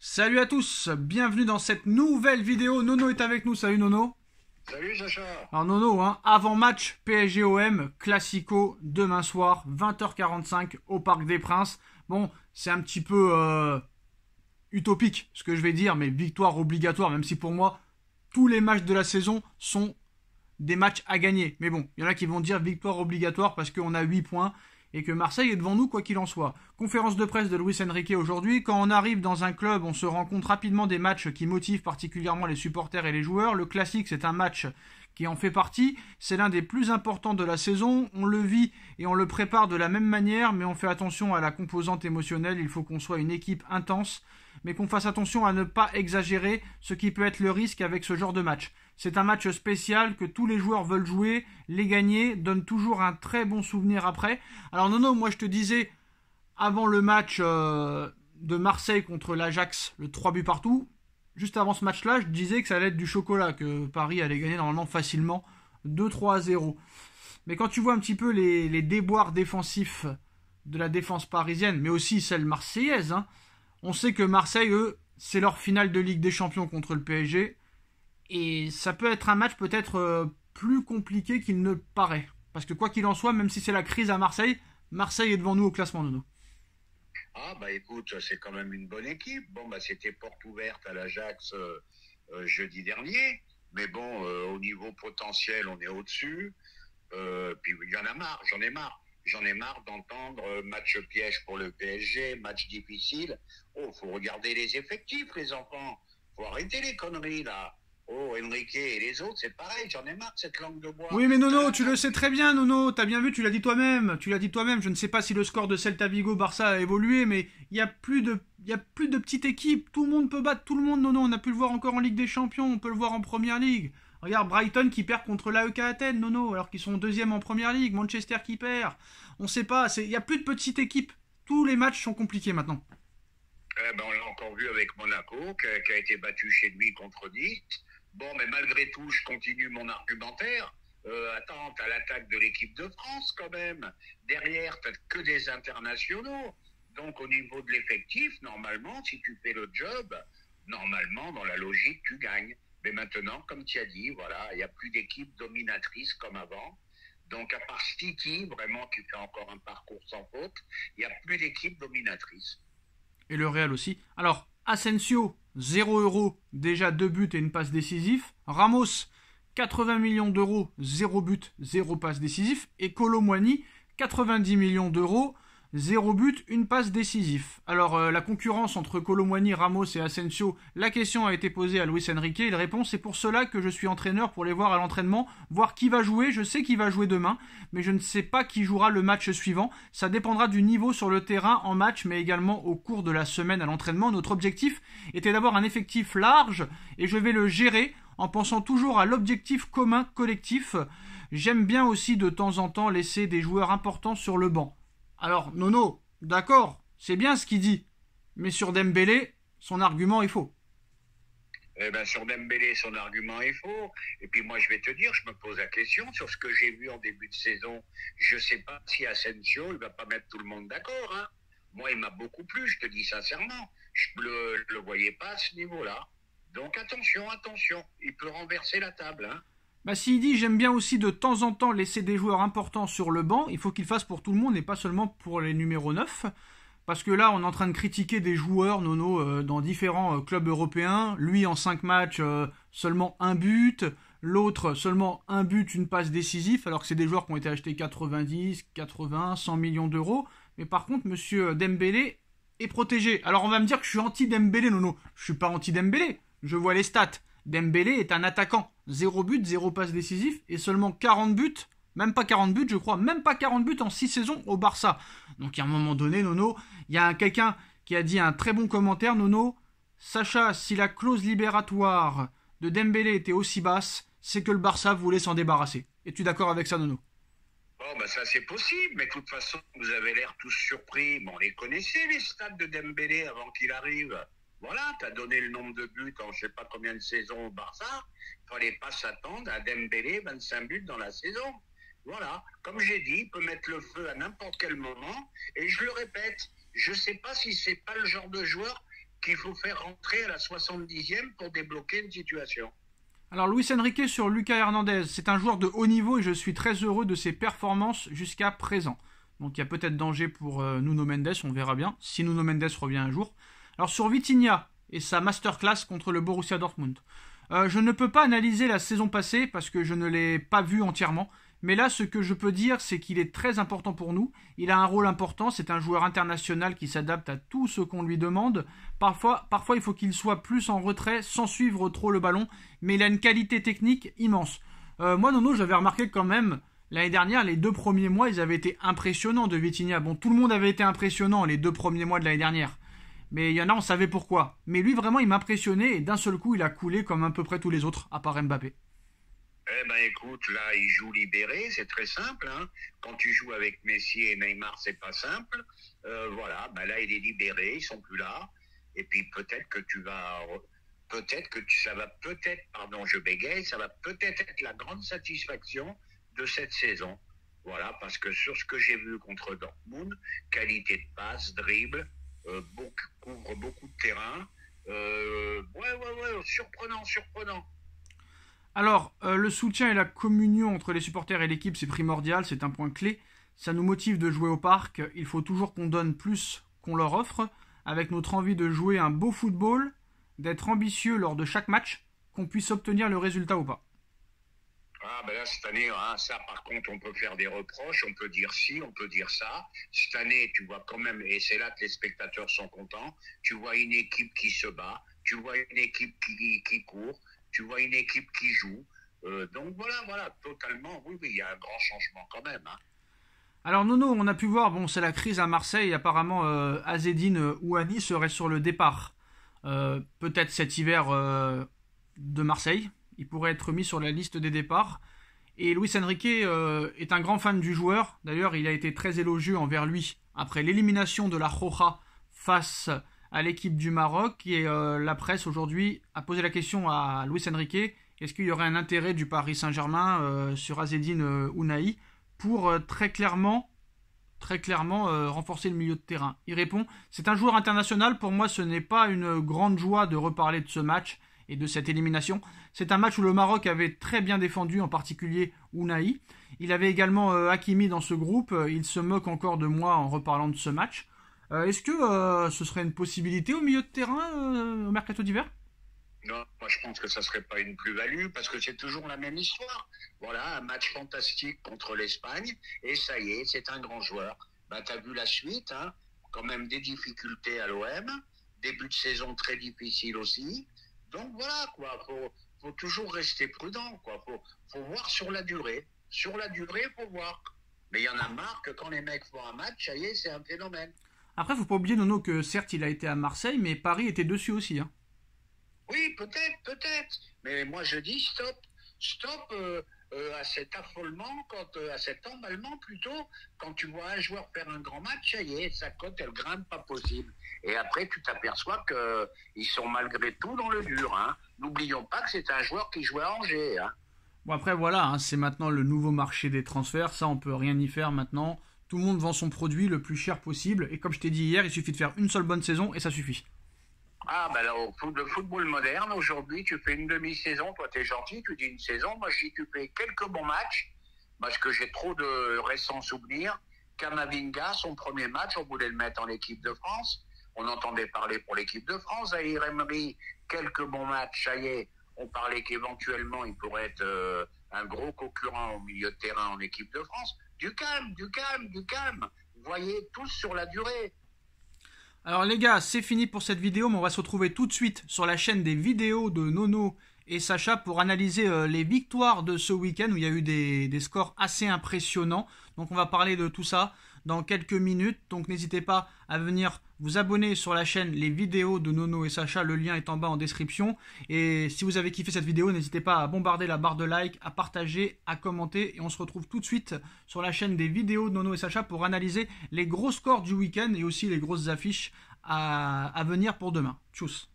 Salut à tous, bienvenue dans cette nouvelle vidéo. Nono est avec nous, salut Nono. Salut Sacha. Alors Nono, avant-match PSG-OM, Classico, demain soir, 20h45 au Parc des Princes. Bon, c'est un petit peu utopique ce que je vais dire, mais victoire obligatoire, même si pour moi, tous les matchs de la saison sont des matchs à gagner. Mais bon, il y en a qui vont dire victoire obligatoire parce qu'on a 8 points et que Marseille est devant nous quoi qu'il en soit. Conférence de presse de Luis Enrique aujourd'hui. Quand on arrive dans un club, on se rend compte rapidement des matchs qui motivent particulièrement les supporters et les joueurs. Le classique, c'est un match qui en fait partie. C'est l'un des plus importants de la saison. On le vit et on le prépare de la même manière, mais on fait attention à la composante émotionnelle. Il faut qu'on soit une équipe intense, mais qu'on fasse attention à ne pas exagérer, ce qui peut être le risque avec ce genre de match. C'est un match spécial que tous les joueurs veulent jouer, les gagner, donne toujours un très bon souvenir après. Alors Nono, moi je te disais, avant le match de Marseille contre l'Ajax, le 3 buts partout, juste avant ce match-là, je disais que ça allait être du chocolat, que Paris allait gagner normalement facilement 2-3-0. Mais quand tu vois un petit peu les déboires défensifs de la défense parisienne, mais aussi celle marseillaise, on sait que Marseille, eux, c'est leur finale de Ligue des Champions contre le PSG. Et ça peut être un match peut-être plus compliqué qu'il ne paraît. Parce que quoi qu'il en soit, même si c'est la crise à Marseille, Marseille est devant nous au classement, Nono. Ah bah écoute, c'est quand même une bonne équipe. Bon bah c'était porte ouverte à l'Ajax jeudi dernier. Mais bon, au niveau potentiel, on est au-dessus. Puis il y en a marre, j'en ai marre. J'en ai marre d'entendre match piège pour le PSG, match difficile. Oh, faut regarder les effectifs, les enfants. Faut arrêter les conneries là. Oh, Enrique et les autres, c'est pareil, j'en ai marre de cette langue de bois. Oui, mais Nono, tu le sais très bien, Nono. T'as bien vu, tu l'as dit toi-même. Tu l'as dit toi-même. Je ne sais pas si le score de Celta Vigo-Barça a évolué, mais il y a plus de petites équipes. Tout le monde peut battre tout le monde, Nono. On a pu le voir encore en Ligue des Champions. On peut le voir en Première Ligue. Regarde Brighton qui perd contre l'AEK Athènes, Nono, alors qu'ils sont deuxième en Première Ligue. Manchester qui perd. On sait pas. Il y a plus de petites équipes. Tous les matchs sont compliqués maintenant. Ben, on l'a encore vu avec Monaco, qui a été battu chez lui contre Nice. Bon, mais malgré tout, je continue mon argumentaire. Attends, t'as l'attaque de l'équipe de France quand même. Derrière, t'as que des internationaux. Donc, au niveau de l'effectif, normalement, si tu fais le job, normalement, dans la logique, tu gagnes. Mais maintenant, comme tu as dit, voilà, il n'y a plus d'équipe dominatrice comme avant. Donc, à part City, vraiment, qui fait encore un parcours sans faute, il n'y a plus d'équipe dominatrice. Et le Real aussi. Alors, Asensio, 0 €, déjà 2 buts et une passe décisive. Ramos, 80 millions d'euros, 0 but, 0 passe décisif. Et Kolo Muani, 90 millions d'euros, 0 but, une passe décisive. Alors, la concurrence entre Kolo Muani, Ramos et Asensio, la question a été posée à Luis Enrique. Il répond, c'est pour cela que je suis entraîneur, pour les voir à l'entraînement, voir qui va jouer. Je sais qui va jouer demain, mais je ne sais pas qui jouera le match suivant. Ça dépendra du niveau sur le terrain en match, mais également au cours de la semaine à l'entraînement. Notre objectif était d'avoir un effectif large, et je vais le gérer en pensant toujours à l'objectif commun collectif. J'aime bien aussi de temps en temps laisser des joueurs importants sur le banc. Alors, Nono, d'accord, c'est bien ce qu'il dit. Mais sur Dembélé, son argument est faux. Eh ben, sur Dembélé, son argument est faux. Et puis moi, je vais te dire, je me pose la question sur ce que j'ai vu en début de saison. Je sais pas si Asensio, il va pas mettre tout le monde d'accord. Hein. Moi, il m'a beaucoup plu, je te dis sincèrement. Je le voyais pas à ce niveau-là. Donc attention, attention, il peut renverser la table. Hein. Bah s'il dit j'aime bien aussi de temps en temps laisser des joueurs importants sur le banc, il faut qu'il fasse pour tout le monde et pas seulement pour les numéros 9. Parce que là, on est en train de critiquer des joueurs, Nono, dans différents clubs européens. Lui, en 5 matchs, seulement un but. L'autre, seulement un but, une passe décisive, alors que c'est des joueurs qui ont été achetés 90, 80, 100 millions d'euros. Mais par contre, monsieur Dembélé est protégé. Alors on va me dire que je suis anti-Dembélé, Nono. Je suis pas anti-Dembélé. Je vois les stats. Dembélé est un attaquant. 0 but, 0 passe décisif et seulement 40 buts. Même pas 40 buts, je crois. Même pas 40 buts en 6 saisons au Barça. Donc à un moment donné, Nono, il y a quelqu'un qui a dit un très bon commentaire, Nono. Sacha, si la clause libératoire de Dembélé était aussi basse, c'est que le Barça voulait s'en débarrasser. Es-tu d'accord avec ça, Nono? Bon, ben ça c'est possible, mais de toute façon, vous avez l'air tous surpris. Bon, on les connaissait, les stats de Dembélé avant qu'il arrive. Voilà, t'as donné le nombre de buts en je sais pas combien de saisons au Barça. Fallait pas s'attendre à Dembélé 25 buts dans la saison. Voilà, comme j'ai dit, il peut mettre le feu à n'importe quel moment. Et je le répète, je sais pas si c'est pas le genre de joueur qu'il faut faire rentrer à la 70e pour débloquer une situation. Alors Luis Enrique sur Lucas Hernandez, c'est un joueur de haut niveau et je suis très heureux de ses performances jusqu'à présent. Donc il y a peut-être danger pour Nuno Mendes, on verra bien, si Nuno Mendes revient un jour. Alors sur Vitinha et sa masterclass contre le Borussia Dortmund, je ne peux pas analyser la saison passée parce que je ne l'ai pas vue entièrement. Mais là, ce que je peux dire, c'est qu'il est très important pour nous. Il a un rôle important, c'est un joueur international qui s'adapte à tout ce qu'on lui demande. Parfois il faut qu'il soit plus en retrait, sans suivre trop le ballon, mais il a une qualité technique immense. Moi, Nono, j'avais remarqué quand même, l'année dernière, les 2 premiers mois, ils avaient été impressionnants de Vitinha. Bon, tout le monde avait été impressionnant les 2 premiers mois de l'année dernière. Mais il y en a, on savait pourquoi. Mais lui, vraiment, il m'impressionnait et d'un seul coup, il a coulé comme à peu près tous les autres, à part Mbappé. Eh ben écoute, là, il joue libéré, c'est très simple. Hein. Quand tu joues avec Messi et Neymar, c'est pas simple. Voilà, ben là, il est libéré, ils sont plus là. Et puis peut-être que ça va peut-être, pardon, je bégaye, ça va peut-être être la grande satisfaction de cette saison. Voilà, parce que sur ce que j'ai vu contre Dortmund, qualité de passe, dribble, couvre beaucoup de terrain. Ouais, surprenant. Alors, le soutien et la communion entre les supporters et l'équipe, c'est primordial, c'est un point clé. Ça nous motive de jouer au parc. Il faut toujours qu'on donne plus qu'on leur offre, avec notre envie de jouer un beau football, d'être ambitieux lors de chaque match, qu'on puisse obtenir le résultat ou pas. Ah ben là, cette année, hein, ça par contre, on peut faire des reproches, on peut dire ci, on peut dire ça. Cette année, tu vois quand même, et c'est là que les spectateurs sont contents, tu vois une équipe qui se bat, tu vois une équipe qui court, tu vois une équipe qui joue. Donc voilà, totalement, oui, il y a un grand changement quand même. Hein. Alors Nono, on a pu voir, bon c'est la crise à Marseille, apparemment Azzedine Ouani serait sur le départ. Peut-être cet hiver de Marseille. Il pourrait être mis sur la liste des départs. Et Luis Enrique est un grand fan du joueur. D'ailleurs, il a été très élogieux envers lui après l'élimination de la Roja face à l'équipe du Maroc. Et la presse aujourd'hui a posé la question à Luis Enrique. Est-ce qu'il y aurait un intérêt du Paris Saint-Germain sur Azzedine Ounahi pour très clairement renforcer le milieu de terrain? Il répond, c'est un joueur international. Pour moi, ce n'est pas une grande joie de reparler de ce match et de cette élimination. C'est un match où le Maroc avait très bien défendu, en particulier Ounahi. Il avait également Hakimi dans ce groupe. Il se moque encore de moi en reparlant de ce match. Est-ce que ce serait une possibilité au milieu de terrain au mercato d'hiver? Non, moi je pense que ça serait pas une plus-value parce que c'est toujours la même histoire. Voilà, un match fantastique contre l'Espagne et ça y est, c'est un grand joueur. Ben, t'as vu la suite, hein, quand même des difficultés à l'OM, début de saison très difficile aussi. Donc voilà, quoi, faut toujours rester prudent, quoi. Faut voir sur la durée. Sur la durée, faut voir. Mais il y en a marre que quand les mecs font un match, ça y est, c'est un phénomène. Après, faut pas oublier, Nono, que certes, il a été à Marseille, mais Paris était dessus aussi. Hein. Oui, peut-être. Mais moi, je dis stop à cet affolement, à cet emballement plutôt, quand tu vois un joueur faire un grand match, ça y est, sa cote, elle grimpe pas possible. Et après, tu t'aperçois qu'ils sont malgré tout dans le dur. Hein. N'oublions pas que c'est un joueur qui jouait à Angers. Hein. Bon, après, voilà, hein, c'est maintenant le nouveau marché des transferts. Ça, on peut rien y faire maintenant. Tout le monde vend son produit le plus cher possible. Et comme je t'ai dit hier, il suffit de faire une seule bonne saison et ça suffit. Ah, ben là, le football moderne, aujourd'hui, tu fais une demi-saison, toi t'es gentil, tu dis une saison, moi je dis tu fais quelques bons matchs, parce que j'ai trop de récents souvenirs. Kamavinga, son premier match, on voulait le mettre en équipe de France, on entendait parler pour l'équipe de France. Zahir Emery, quelques bons matchs, ça y est, on parlait qu'éventuellement il pourrait être un gros concurrent au milieu de terrain en équipe de France. Du calme. Voyez, tous sur la durée. Alors les gars, c'est fini pour cette vidéo, mais on va se retrouver tout de suite sur la chaîne des vidéos de Nono et Sacha pour analyser les victoires de ce week-end où il y a eu des scores assez impressionnants. Donc on va parler de tout ça dans quelques minutes. Donc n'hésitez pas à venir vous abonner sur la chaîne les vidéos de Nono et Sacha. Le lien est en bas en description. Et si vous avez kiffé cette vidéo, n'hésitez pas à bombarder la barre de like, à partager, à commenter. Et on se retrouve tout de suite sur la chaîne des vidéos de Nono et Sacha pour analyser les gros scores du week-end et aussi les grosses affiches à venir pour demain. Tchuss.